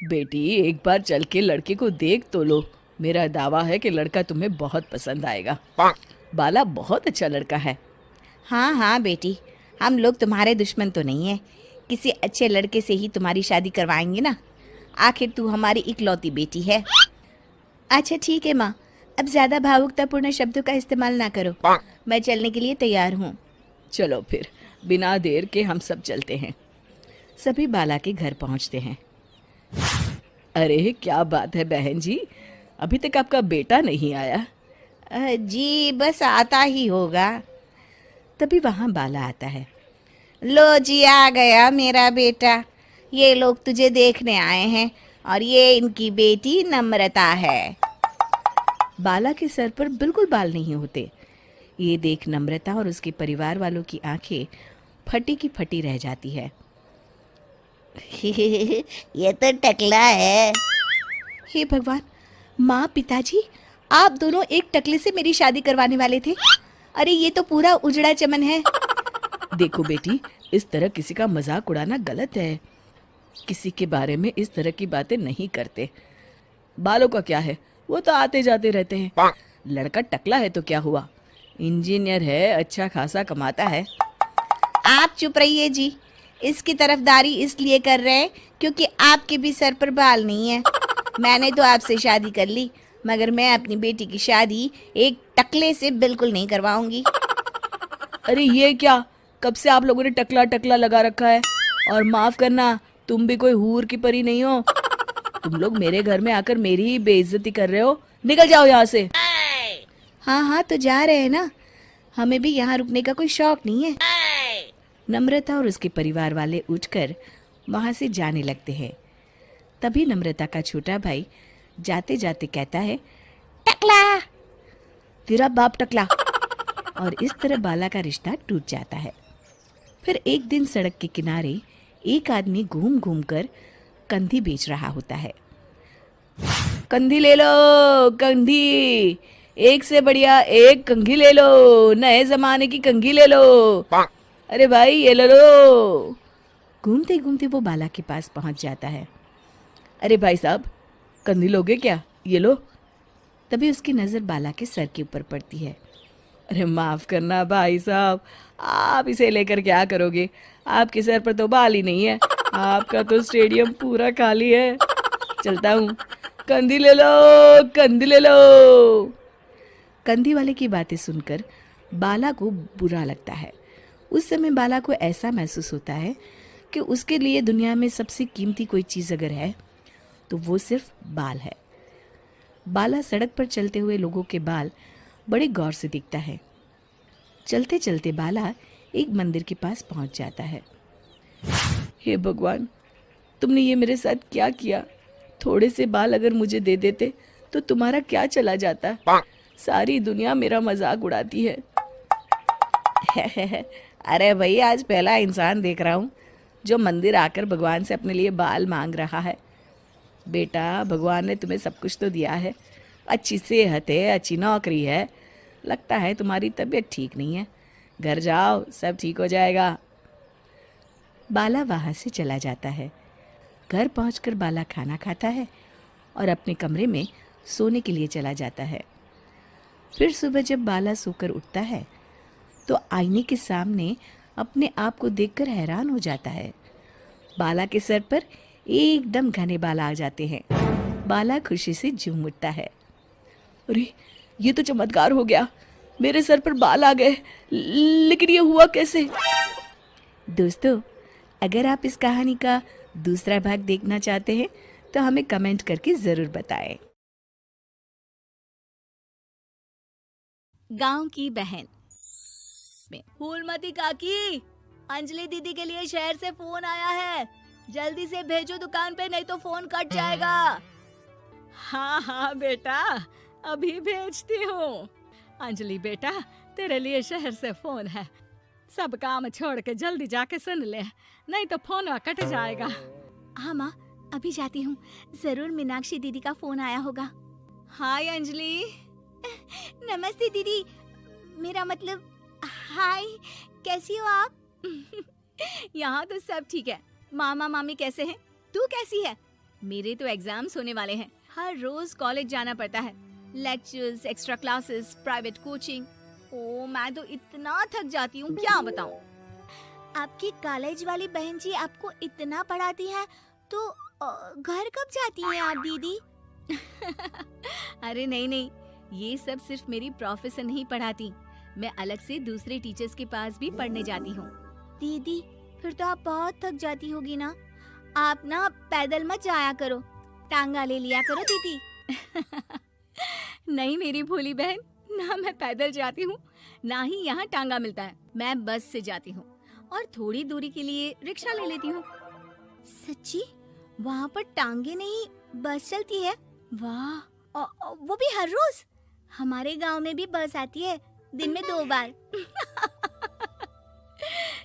बेटी एक बार चल के लड़के को देख तो लो। मेरा दावा है कि लड़का तुम्हें बहुत पसंद आएगा। बाला बहुत अच्छा लड़का है। हाँ हाँ बेटी, हम लोग तुम्हारे दुश्मन तो नहीं है। किसी अच्छे लड़के से ही तुम्हारी शादी करवाएंगे ना। आखिर तू हमारी इकलौती बेटी है। अच्छा ठीक है माँ, अब ज़्यादा भावुकतापूर्ण शब्दों का इस्तेमाल ना करो। मैं चलने के लिए तैयार हूँ। चलो फिर, बिना देर के हम सब चलते हैं। सभी बाला के घर पहुंचते हैं। अरे क्या बात है बहन जी, अभी तक आपका बेटा नहीं आया? जी बस आता ही होगा। तभी वहां बाला आता है। लो जी, आ गया मेरा बेटा। ये लोग तुझे देखने आए हैं और ये इनकी बेटी नम्रता है। बाला के सर पर बिल्कुल बाल नहीं होते। ये देख नम्रता और उसके परिवार वालों की आंखें फटी की फटी रह जाती है। ये तो टकला है। हे भगवान, माँ पिताजी, आप दोनों एक टकले से मेरी शादी करवाने वाले थे। अरे ये तो पूरा उजड़ा चमन है। देखो बेटी, इस तरह किसी का मजाक उड़ाना गलत है। किसी के बारे में इस तरह की बातें नहीं करते। बालों का क्या है, वो तो आते जाते रहते हैं। लड़का टकला है तो क्या हुआ, इंजीनियर है, अच्छा खासा कमाता है। आप चुप रहिए जी। इसकी तरफदारी इसलिए कर रहे हैं क्योंकि आपके भी सर पर बाल नहीं है। मैंने तो आपसे शादी कर ली, मगर मैं अपनी बेटी की शादी एक टकले से बिल्कुल नहीं करवाऊंगी। अरे ये क्या, कब से आप लोगों ने टकला टकला लगा रखा है? और माफ करना, तुम भी कोई हूर की परी नहीं हो। तुम लोग मेरे घर में आकर मेरी ही बेइज्जती कर रहे हो। निकल जाओ यहाँ से। हाँ हाँ तो जा रहे हैं ना, हमें भी यहाँ रुकने का कोई शौक नहीं है। नम्रता और उसके परिवार वाले उठकर वहां से जाने लगते हैं। तभी नम्रता का छोटा भाई जाते जाते कहता है, टकला। तेरा बाप टकला। और इस तरह बाला का रिश्ता टूट जाता है। फिर एक दिन सड़क के किनारे एक आदमी घूम घूम कर कंधी बेच रहा होता है। कंधी ले लो, कंधी, एक से बढ़िया एक कंघी ले लो, नए जमाने की कंघी ले लो। अरे भाई ये ले लो। घूमते घूमते वो बाला के पास पहुंच जाता है। अरे भाई साहब, कंधी लोगे क्या? ये लो। तभी उसकी नज़र बाला के सर के ऊपर पड़ती है। अरे माफ़ करना भाई साहब, आप इसे लेकर क्या करोगे? आपके सर पर तो बाल ही नहीं है। आपका तो स्टेडियम पूरा खाली है। चलता हूँ, कंधी ले लो, कंधी ले लो। कंधी वाले की बातें सुनकर बाला को बुरा लगता है। उस समय बाला को ऐसा महसूस होता है कि उसके लिए दुनिया में सबसे कीमती कोई चीज़ अगर है तो वो सिर्फ बाल है। बाला सड़क पर चलते हुए लोगों के बाल बड़े गौर से देखता है। चलते चलते बाला एक मंदिर के पास पहुंच जाता है। हे भगवान, तुमने ये मेरे साथ क्या किया? थोड़े से बाल अगर मुझे दे देते तो तुम्हारा क्या चला जाता? सारी दुनिया मेरा मजाक उड़ाती है। अरे भाई, आज पहला इंसान देख रहा हूँ जो मंदिर आकर भगवान से अपने लिए बाल मांग रहा है। बेटा, भगवान ने तुम्हें सब कुछ तो दिया है। अच्छी सेहत है, अच्छी नौकरी है। लगता है तुम्हारी तबीयत ठीक नहीं है। घर जाओ, सब ठीक हो जाएगा। बाला वहाँ से चला जाता है। घर पहुंचकर बाला खाना खाता है और अपने कमरे में सोने के लिए चला जाता है। फिर सुबह जब बाला सोकर उठता है तो आईने के सामने अपने आप को देखकर हैरान हो जाता है। बाला के सर पर एकदम घने बाल आ जाते हैं। बाला खुशी से झूम उठता है। अरे ये तो चमत्कार हो गया, मेरे सर पर बाल आ गए। लेकिन ये हुआ कैसे? दोस्तों, अगर आप इस कहानी का दूसरा भाग देखना चाहते हैं तो हमें कमेंट करके जरूर बताएं। गांव की बहन में फूलमती काकी, अंजलि दीदी के लिए शहर से फोन आया है। जल्दी से भेजो दुकान पे, नहीं तो फोन कट जाएगा। हाँ हाँ बेटा, अभी भेजती हूँ। अंजलि बेटा, तेरे लिए शहर से फोन है। सब काम छोड़ के जल्दी जाके सुन ले, नहीं तो फोन कट जाएगा। हाँ माँ, अभी जाती हूँ। जरूर मीनाक्षी दीदी का फोन आया होगा। हाय अंजलि। नमस्ते दीदी, मेरा मतलब हाय, कैसी हो आप? यहाँ तो सब ठीक है। मामा मामी कैसे हैं? तू कैसी है? मेरे तो एग्जाम्स होने वाले हैं, हर रोज कॉलेज जाना पड़ता है, lectures, extra classes, private coaching. ओ मैं तो इतना थक जाती हूँ, क्या बताऊँ। आपकी कॉलेज वाली बहन जी आपको इतना पढ़ाती है तो घर कब जाती हैं आप दीदी? अरे नहीं नहीं, ये सब सिर्फ मेरी प्रोफेसर नहीं पढ़ाती, मैं अलग से दूसरे टीचर्स के पास भी पढ़ने जाती हूँ। दीदी फिर तो आप बहुत थक जाती होगी ना। आप ना पैदल मत जाया करो, टांगा ले लिया करो दीदी। नहीं मेरी भोली बहन, ना मैं पैदल जाती हूँ, ना ही यहाँ टांगा मिलता है। मैं बस से जाती हूँ और थोड़ी दूरी के लिए रिक्शा ले लेती हूँ। सच्ची? वहाँ पर टांगे नहीं बस चलती है? वाह, वो भी हर रोज? हमारे गांव में भी बस आती है, दिन में 2 बार।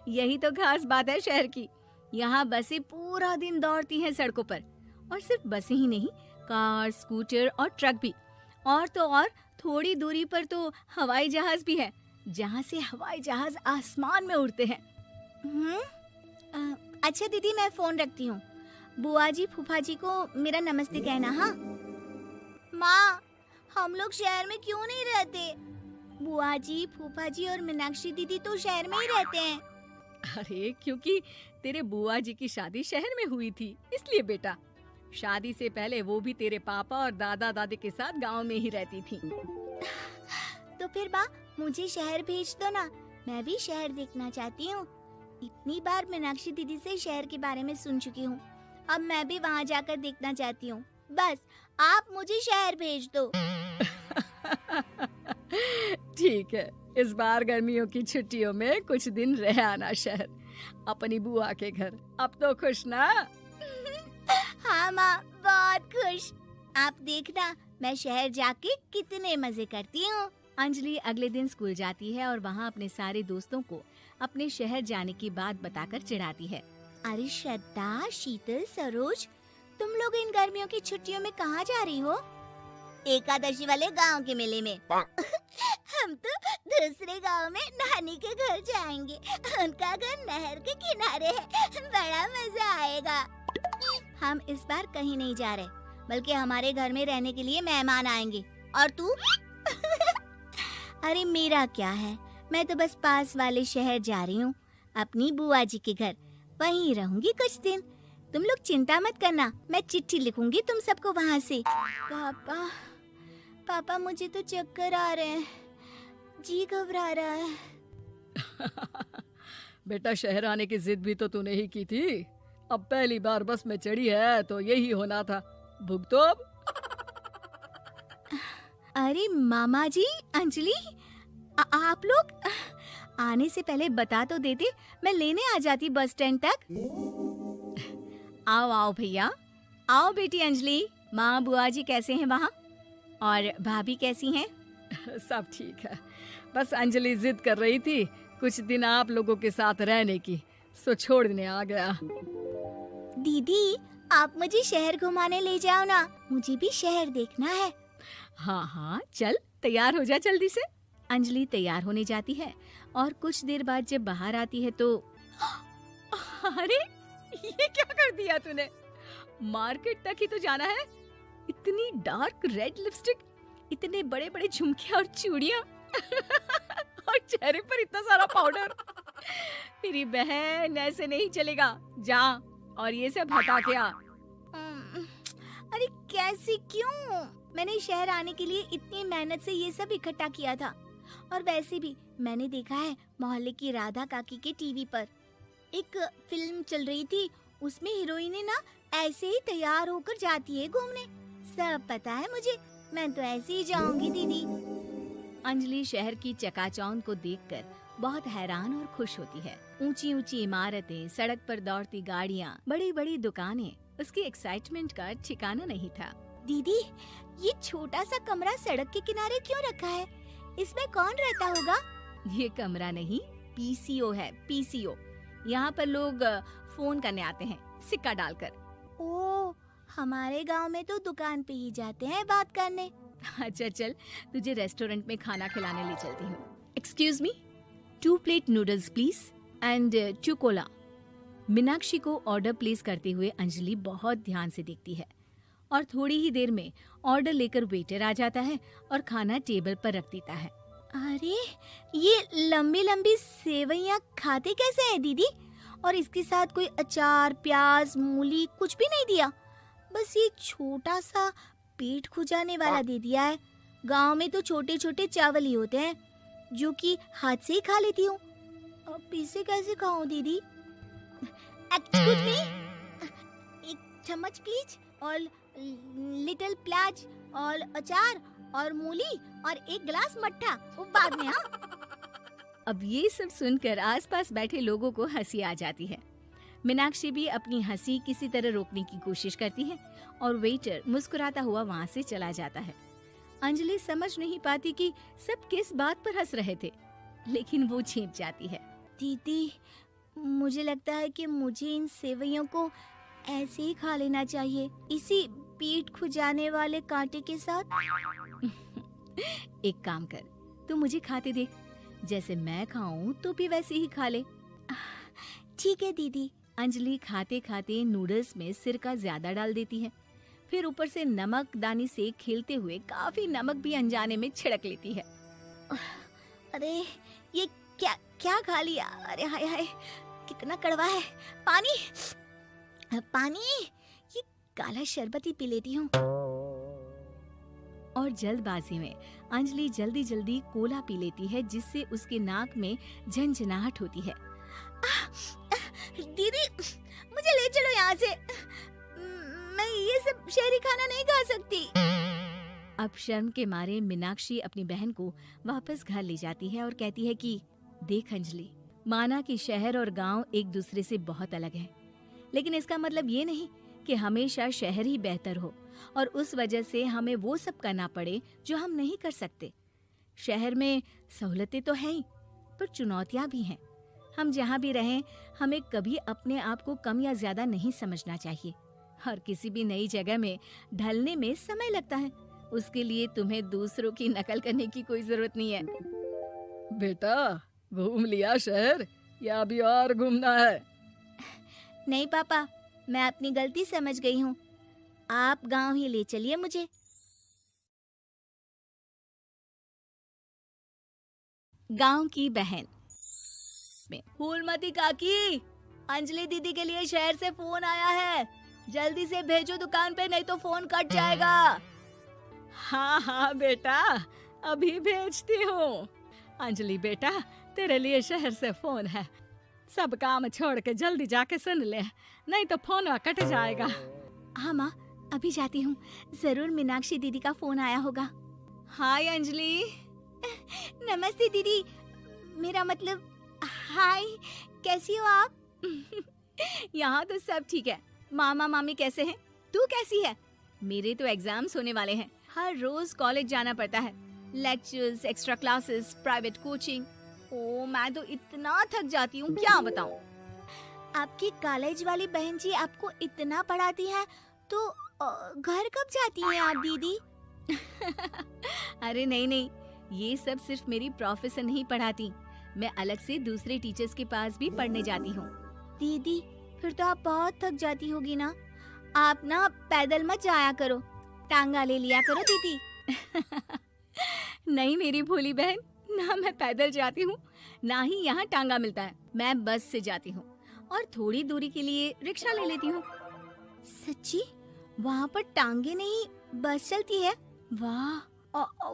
यही तो खास बात है शहर की। यहाँ बसें पूरा दिन दौड़ती हैं सड़कों पर, और सिर्फ बसें ही नहीं, कार, स्कूटर और ट्रक भी। और तो और थोड़ी दूरी पर तो हवाई जहाज भी है, जहाँ से हवाई जहाज आसमान में उड़ते हैं। अच्छा दीदी, मैं फोन रखती हूँ। बुआ जी फूफा जी को मेरा नमस्ते कहना। हाँ माँ, हम लोग शहर में क्यों नहीं रहते? बुआ जी, फूफा जी और मीनाक्षी दीदी तो शहर में ही रहते हैं। अरे क्योंकि तेरे बुआ जी की शादी शहर में हुई थी, इसलिए बेटा। शादी से पहले वो भी तेरे पापा और दादा दादी के साथ गांव में ही रहती थी। तो फिर माँ, मुझे शहर भेज दो ना, मैं भी शहर देखना चाहती हूँ। इतनी बार मीनाक्षी दीदी से शहर के बारे में सुन चुकी हूँ, अब मैं भी वहाँ जाकर देखना चाहती हूँ। बस आप मुझे शहर भेज दो। ठीक है, इस बार गर्मियों की छुट्टियों में कुछ दिन रह आना शहर, अपनी बुआ के घर। अब तो खुश ना? हाँ माँ, बहुत खुश। आप देखना मैं शहर जाके कितने मजे करती हूँ। अंजलि अगले दिन स्कूल जाती है और वहाँ अपने सारे दोस्तों को अपने शहर जाने की बात बताकर चिढ़ाती है। अरे श्रद्धा, शीतल, सरोज, तुम लोग इन गर्मियों की छुट्टियों में कहाँ जा रही हो? एकादशी वाले गांव के मेले में। हम तो दूसरे गांव में नानी के घर जाएंगे, उनका घर नहर के किनारे है, बड़ा मजा आएगा। हम इस बार कहीं नहीं जा रहे, बल्कि हमारे घर में रहने के लिए मेहमान आएंगे। और तू? अरे मेरा क्या है, मैं तो बस पास वाले शहर जा रही हूँ, अपनी बुआ जी के घर, वहीं रहूंगी कुछ दिन। तुम लोग चिंता मत करना, मैं चिट्ठी लिखूंगी तुम सबको वहाँ से। पापा मुझे तो चक्कर आ रहे हैं, जी घबरा रहा है। बेटा शहर आने की जिद भी तो तूने ही की थी, अब पहली बार बस में चढ़ी है तो यही होना था, भुगतो अब। अरे मामा जी, अंजलि, आप लोग आने से पहले बता तो देते, मैं लेने आ जाती बस स्टैंड तक। आओ आओ भैया, आओ बेटी अंजलि। माँ बुआ जी कैसे हैं वहाँ, और भाभी कैसी हैं? सब ठीक है, बस अंजलि जिद कर रही थी कुछ दिन आप लोगों के साथ रहने की, सो छोड़ने आ गया। दीदी, आप मुझे शहर घुमाने ले जाओ ना, मुझे भी शहर देखना है। हाँ हाँ चल, तैयार हो जा जल्दी से। अंजलि तैयार होने जाती है और कुछ देर बाद जब बाहर आती है तो अरे ये क्या कर दिया तूने, मार्केट तक ही तो जाना है। इतनी डार्क रेड लिपस्टिक, इतने बड़े बड़े झुमके और चूड़ियां और चेहरे पर इतना सारा पाउडर। मेरी बहन ऐसे नहीं चलेगा, जा और ये सब हटा के आ। अरे कैसे, क्यों? मैंने शहर आने के लिए इतनी मेहनत से ये सब इकट्ठा किया था, और वैसे भी मैंने देखा है मोहल्ले की राधा काकी के टीवी पर एक फिल्म चल रही थी, उसमें हीरोइने ना ऐसे ही तैयार होकर जाती है घूमने। सब पता है मुझे, मैं तो ऐसे ही जाऊंगी दीदी। अंजलि शहर की चकाचौंध को देखकर बहुत हैरान और खुश होती है। ऊंची ऊंची इमारतें, सड़क पर दौड़ती गाड़ियाँ, बड़ी बड़ी दुकानें, उसकी एक्साइटमेंट का ठिकाना नहीं था। दीदी, ये छोटा सा कमरा सड़क के किनारे क्यों रखा है? इसमें कौन रहता होगा? ये कमरा नहीं, पीसीओ है, पीसीओ। यहाँ पर लोग फोन करने आते हैं सिक्का डालकर। ओ, हमारे गांव में तो दुकान पे ही जाते हैं बात करने। अच्छा चल, तुझे रेस्टोरेंट में खाना खिलाने ले चलती हूँ। Excuse me, 2 plate noodles please and 2 Cola. Meenakshi को ऑर्डर प्लेस करते हुए अंजलि बहुत ध्यान से देखती है और थोड़ी ही देर में ऑर्डर लेकर वेटर आ जाता है और खाना टेबल पर रख देता है। अरे ये लंबी लंबी सेवइयाँ खाते कैसे हैं दीदी? और इसके साथ कोई अचार, प्याज, मूली कुछ भी नहीं दिया, बस ये छोटा सा पेट खुजाने वाला दे दिया है। गांव में तो छोटे छोटे चावल ही होते हैं जो कि हाथ से ही खा लेती हूँ, अब इसे कैसे खाऊं दीदी? एक्सक्यूज मी, एक चम्मच प्लीज, और लिटिल प्याज और अचार और मूली और एक गिलास मट्ठा, वो बाद में। हाँ, अब ये सब सुनकर आसपास बैठे लोगों को हंसी आ जाती है। मीनाक्षी भी अपनी हंसी किसी तरह रोकने की कोशिश करती है और वेटर मुस्कुराता हुआ वहाँ से चला जाता है। अंजलि समझ नहीं पाती कि सब किस बात पर हंस रहे थे, लेकिन वो छिप जाती है। दीदी मुझे लगता है कि मुझे इन सेवइयों को ऐसे ही खा लेना चाहिए, इसी पेट खुजाने वाले कांटे के साथ। एक काम कर, तू मुझे खाते देख, जैसे मैं खाऊं तो भी वैसे ही खा ले। ठीक है दीदी। अंजलि खाते खाते नूडल्स में सिरका ज्यादा डाल देती है, फिर ऊपर से नमक दानी से खेलते हुए काफी नमक भी अनजाने में छिड़क लेती है। अरे ये क्या क्या खा लिया? अरे हाय हाय, कितना कड़वा है। पानी पानी, ये काला शरबत ही पी लेती हूँ। और जल्दबाजी में अंजलि जल्दी जल्दी कोला पी लेती है, जिससे उसके नाक में झंझनाहट होती है। दीदी मुझे ले चलो यहाँ से, मैं ये सब शहरी खाना नहीं खा सकती। अब शर्म के मारे मीनाक्षी अपनी बहन को वापस घर ले जाती है और कहती है कि देख अंजलि, माना कि शहर और गांव एक दूसरे से बहुत अलग है, लेकिन इसका मतलब ये नहीं कि हमेशा शहर ही बेहतर हो और उस वजह से हमें वो सब करना पड़े जो हम नहीं कर सकते। शहर में सहूलतें तो हैं ही, पर चुनौतियां भी हैं। हम जहाँ भी रहें, हमें कभी अपने आप को कम या ज्यादा नहीं समझना चाहिए। और किसी भी नई जगह में ढलने में समय लगता है, उसके लिए तुम्हें दूसरों की नकल करने की कोई जरूरत नहीं है। बेटा, घूम लिया शहर या अभी और घूमना है? नहीं पापा, मैं अपनी गलती समझ गई हूँ, आप गांव ही ले चलिए मुझे। गांव की बहन। फूलमती काकी, अंजलि दीदी के लिए शहर से फोन आया है, जल्दी से भेजो दुकान पे, नहीं तो फोन कट जाएगा। हाँ हाँ बेटा, अभी भेजती हूँ। अंजलि बेटा, तेरे लिए शहर से फोन है, सब काम छोड़ के जल्दी जाके सुन ले, नहीं तो फोन कट जाएगा। हाँ माँ, अभी जाती हूँ, जरूर मीनाक्षी दीदी का फोन आया होगा। हाय अंजलि। नमस्ते दीदी, मेरा मतलब हाय, कैसी हो आप? यहाँ तो सब ठीक है। मामा मामी कैसे हैं? तू कैसी है? मेरे तो एग्जाम्स होने वाले हैं, हर रोज कॉलेज जाना पड़ता है, lectures, extra classes, private coaching. ओ मैं तो इतना थक जाती हूँ, क्या बताऊँ। आपकी कॉलेज वाली बहन जी आपको इतना पढ़ाती है, तो घर कब जाती हैं आप दीदी? अरे नहीं नहीं, ये सब सिर्फ मेरी प्रोफेसर नहीं पढ़ाती, मैं अलग से दूसरे टीचर्स के पास भी पढ़ने जाती हूँ। दीदी फिर तो आप बहुत थक जाती होगी ना, आप ना पैदल मत जाया करो, टांगा ले लिया करो दीदी। नहीं मेरी भोली बहन, ना मैं पैदल जाती हूँ, ना ही यहाँ टांगा मिलता है। मैं बस से जाती हूँ और थोड़ी दूरी के लिए रिक्शा ले लेती हूँ। सच्ची? वहाँ पर टांगे नहीं, बस चलती है? वाह,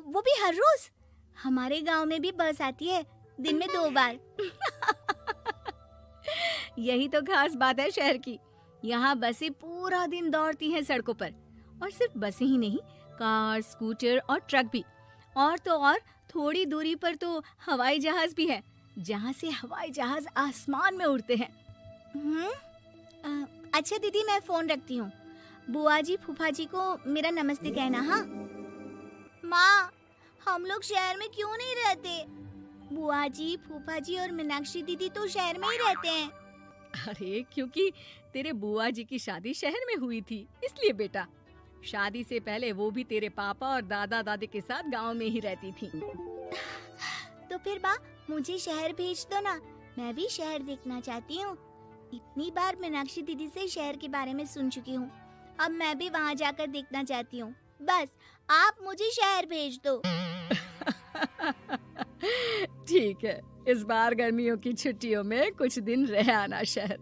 वो भी हर रोज? हमारे गांव में भी बस आती है, दिन में 2 बार। यही तो खास बात है शहर की, यहाँ बसें पूरा दिन दौड़ती हैं सड़कों पर, और सिर्फ बसें ही नहीं, कार, स्कूटर और ट्रक भी। और तो और थोड़ी दूरी पर तो हवाई जहाज भी है, जहाँ से हवाई जहाज आसमान में उड़ते हैं। अच्छा दीदी, मैं फोन रखती हूँ, बुआ जी फूफा जी को मेरा नमस्ते कहना। हाँ माँ, हम लोग शहर में क्यों नहीं रहते? बुआ जी, फूफा जी और मीनाक्षी दीदी तो शहर में ही रहते हैं। अरे क्योंकि तेरे बुआ जी की शादी शहर में हुई थी, इसलिए बेटा। शादी से पहले वो भी तेरे पापा और दादा दादी के साथ गांव में ही रहती थी। तो फिर बा, मुझे शहर भेज दो ना, मैं भी शहर देखना चाहती हूँ। इतनी बार मीनाक्षी दीदी से शहर के बारे में सुन चुकी हूँ। अब मैं भी वहाँ जाकर देखना चाहती हूँ। बस आप मुझे शहर भेज दो। ठीक है, इस बार गर्मियों की छुट्टियों में कुछ दिन रह आना शहर,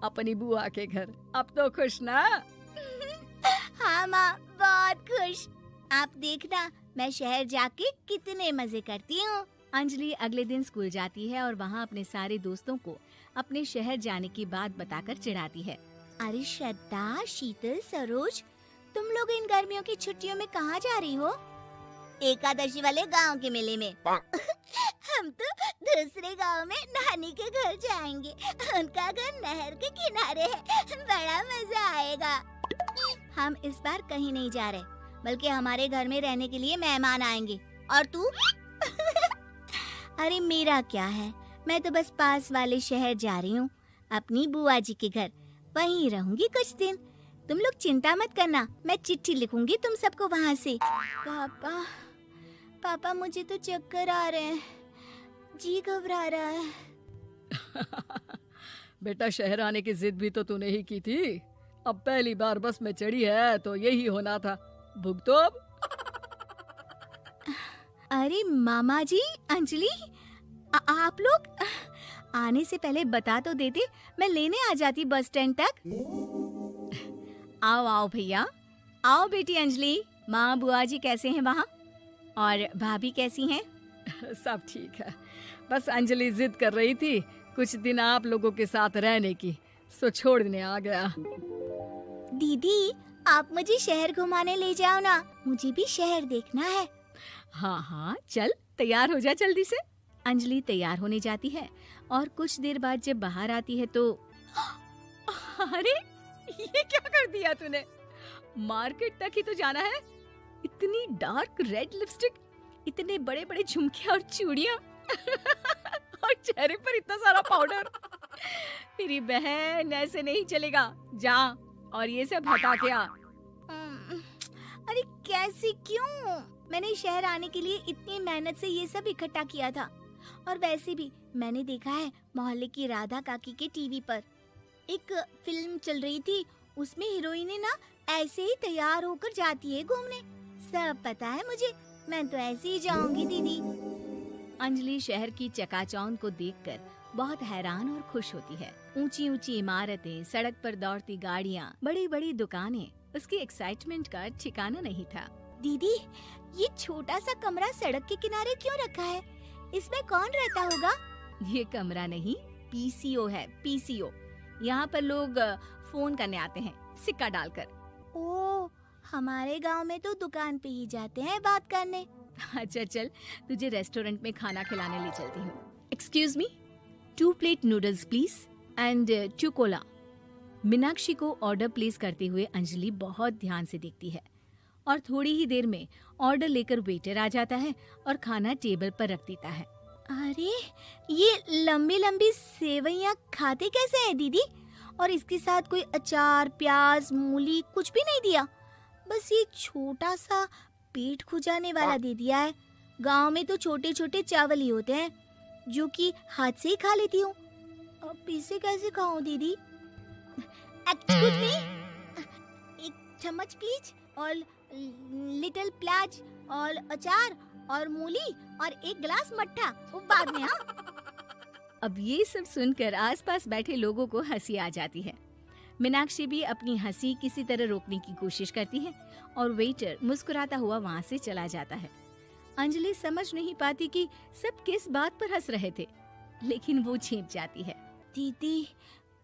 अपनी बुआ के घर। अब तो खुश ना? हाँ माँ, बहुत खुश। आप देखना मैं शहर जाके कितने मजे करती हूँ। अंजलि अगले दिन स्कूल जाती है और वहाँ अपने सारे दोस्तों को अपने शहर जाने की बात बताकर चिढ़ाती है। अरे श्रद्धा, शीतल, सरोज, तुम लोग इन गर्मियों की छुट्टियों में कहाँ जा रही हो? एकादशी वाले गांव के मेले में। हम तो दूसरे गांव में नानी के घर जाएंगे। उनका घर नहर के किनारे है। बड़ा मजा आएगा। हम इस बार कहीं नहीं जा रहे, बल्कि हमारे घर में रहने के लिए मेहमान आएंगे। और तू? अरे मेरा क्या है, मैं तो बस पास वाले शहर जा रही हूँ, अपनी बुआ जी के घर। वहीं रहूंगी कुछ दिन। तुम लोग चिंता मत करना, मैं चिट्ठी लिखूंगी तुम सबको वहाँ से। पापा मुझे तो चक्कर आ रहे हैं, जी घबरा रहा है। बेटा, शहर आने की जिद भी तो तूने ही की थी। अब पहली बार बस में चढ़ी है तो यही होना था। भुगतो अब। अरे मामा जी, अंजलि, आप लोग आने से पहले बता तो देते, मैं लेने आ जाती बस स्टैंड तक। आओ आओ भैया, आओ बेटी अंजलि। माँ बुआ जी कैसे हैं वहाँ, और भाभी कैसी हैं? सब ठीक है, बस अंजलि जिद कर रही थी कुछ दिन आप लोगों के साथ रहने की, सो छोड़ने आ गया। दीदी, आप मुझे शहर घुमाने ले जाओ ना, मुझे भी शहर देखना है। हाँ हाँ, चल तैयार हो जा जल्दी से। अंजलि तैयार होने जाती है और कुछ देर बाद जब बाहर आती है तो अरे ये क्या कर दिया तूने? मार्केट तक ही तो जाना है। इतनी डार्क रेड लिपस्टिक, इतने बड़े बड़े झुमके और चूड़ियां और चेहरे पर इतना सारा पाउडर। मेरी बहन, ऐसे नहीं चलेगा। जा और ये सब हटा के आ। अरे कैसे, क्यों? मैंने शहर आने के लिए इतनी मेहनत से ये सब इकट्ठा किया था। और वैसे भी मैंने देखा है मोहल्ले की राधा काकी के टीवी पर एक फिल्म चल रही थी, उसमें हीरोइनें ना ऐसे ही तैयार होकर जाती है घूमने। सब पता है मुझे, मैं तो ऐसे ही जाऊंगी दीदी। अंजलि शहर की चकाचौंध को देखकर बहुत हैरान और खुश होती है। ऊंची ऊंची इमारतें, सड़क पर दौड़ती गाड़ियाँ, बड़ी बड़ी दुकानें, उसकी एक्साइटमेंट का ठिकाना नहीं था। दीदी, ये छोटा सा कमरा सड़क के किनारे क्यों रखा है? इसमें कौन रहता होगा? ये कमरा नहीं, पीसीओ है, पीसीओ। यहाँ पर लोग फोन करने आते हैं, सिक्का डालकर। ओ, हमारे गांव में तो दुकान पे ही जाते हैं बात करने। अच्छा चल, तुझे रेस्टोरेंट में खाना खिलाने ले चलती हूँ। Excuse me, 2 plate noodles please and 2 Cola. Meenakshi को ऑर्डर प्लेस करते हुए अंजलि बहुत ध्यान से देखती है और थोड़ी ही देर में ऑर्डर लेकर वेटर आ जाता है और खाना टेबल पर रख देता है। अरे ये लंबी लंबी सेवइयाँ खाते कैसे हैं दीदी? और इसके साथ कोई अचार, प्याज, मूली कुछ भी नहीं दिया, बस ये छोटा सा पेट खुजाने वाला दे दिया है। गांव में तो छोटे छोटे चावल ही होते हैं जो कि हाथ से ही खा लेती हूँ। अब इसे कैसे खाऊं दीदी? एक्सक्यूज मी, एक चम्मच प्लीज, और लिटिल प्याज और अचार और मूली और एक गिलास मट्ठा, वो बाद में। हाँ, अब ये सब सुनकर आसपास बैठे लोगों को हंसी आ जाती है। मीनाक्षी भी अपनी हंसी किसी तरह रोकने की कोशिश करती है और वेटर मुस्कुराता हुआ वहाँ से चला जाता है। अंजलि समझ नहीं पाती कि सब किस बात पर हंस रहे थे, लेकिन वो छिप जाती है। दीदी,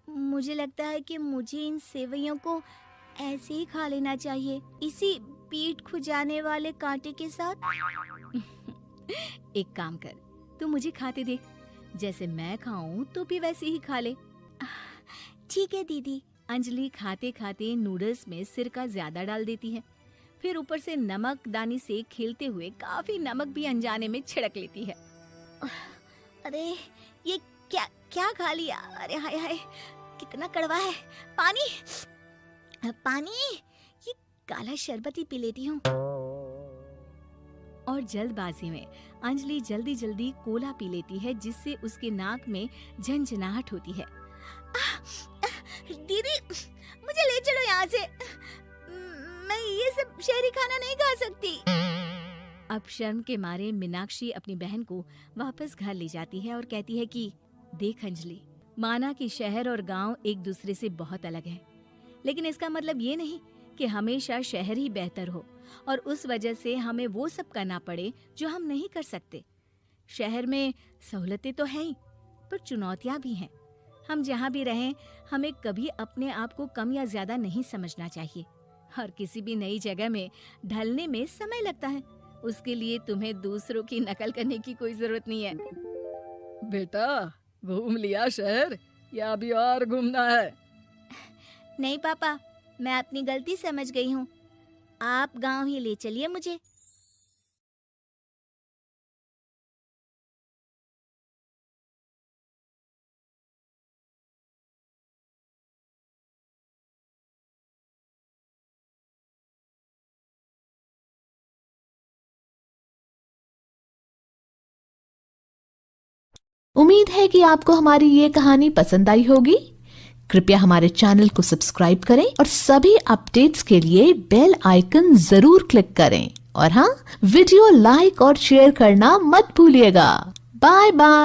मुझे लगता है कि मुझे इन सेवइयों को ऐसे ही खा लेना चाहिए, इसी पेट खुजाने वाले कांटे के साथ। एक काम कर, तू मुझे खाते देख, जैसे मैं खाऊं तो भी वैसे ही खा ले। ठीक है दीदी। अंजलि खाते खाते नूडल्स में सिरका ज्यादा डाल देती है, फिर ऊपर से नमक दानी से खेलते हुए काफी नमक भी अनजाने में छिड़क लेती है। अरे ये क्या क्या खा लिया? अरे हाय हाय, कितना कड़वा है। पानी पानी, ये काला शरबत ही पी लेती हूँ। और जल्दबाजी में अंजलि जल्दी जल्दी कोला पी लेती है, जिससे उसके नाक में झंझनाहट होती है। दीदी मुझे ले चलो यहाँ से। मैं ये सब शहरी खाना नहीं खा सकती। अब शर्म के मारे मीनाक्षी अपनी बहन को वापस घर ले जाती है और कहती है कि देख अंजलि, माना कि शहर और गांव एक दूसरे से बहुत अलग है, लेकिन इसका मतलब ये नहीं कि हमेशा शहर ही बेहतर हो और उस वजह से हमें वो सब करना पड़े जो हम नहीं कर सकते। शहर में सहूलतें तो हैं ही, पर चुनौतियां भी हैं। हम जहाँ भी रहें, हमें कभी अपने आप को कम या ज्यादा नहीं समझना चाहिए। और किसी भी नई जगह में ढलने में समय लगता है, उसके लिए तुम्हें दूसरों की नकल करने की कोई जरूरत नहीं है। बेटा, घूम लिया शहर या अभी और घूमना है? नहीं पापा, मैं अपनी गलती समझ गई हूँ। आप गांव ही ले चलिए मुझे। उम्मीद है कि आपको हमारी ये कहानी पसंद आई होगी। कृपया हमारे चैनल को सब्सक्राइब करें और सभी अपडेट्स के लिए बेल आइकन जरूर क्लिक करें। और हाँ, वीडियो लाइक और शेयर करना मत भूलिएगा। Bye bye.